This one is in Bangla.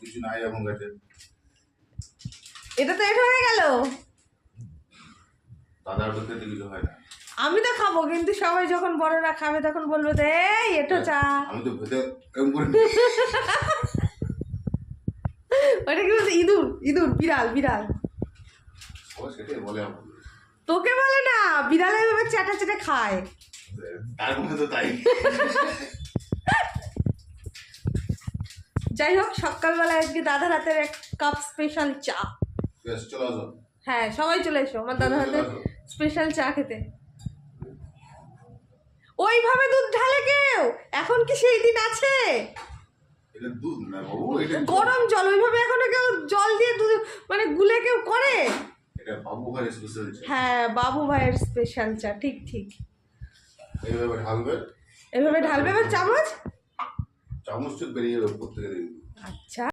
কিছু নাই এখন কাছে। এটা তো এটা হয়ে গেল। দাদার বলতে কিছু হয় না। আমি তো খাবো, কিন্তু সবাই যখন বড়রা খাবে তখন বলবে তো এই এটা চা। আমি তো ভেতরে এরকম করে ওটা কি বলছে? ইঁদুর, ইঁদুর, বিড়াল, বিড়াল। সবাই সেটাই বলে আমার। তোকে বলে না, বিড়াল এভাবে চেটে চেটে খায়। তার মধ্যে তো তাই। যাই হোক, সকালবেলা আজকে দাদার হাতের এক কাপ স্পেশাল চা। বেশ চলে আসো। হ্যাঁ, সবাই চলে এসো আমার দাদার হাতের স্পেশাল চা খেতে। ওইভাবে দুধ ঢালে কেউ? এখন কি সেই দিন আছে? এটা দুধ না বাবু, এটা গরম জল, ওইভাবে এখনো কেউ জল দিয়ে দুধ মানে গুলে কেউ করে? এটা বাবু ভাইয়ের স্পেশাল চা। হ্যাঁ, বাবু ভাইয়ের স্পেশাল চা, ঠিক ঠিক। এইভাবে ঢালবে, এভাবে ঢালবে, এবার চামচ। চামচ তো বেরিয়ে যাবে প্রত্যেকের। আচ্ছা।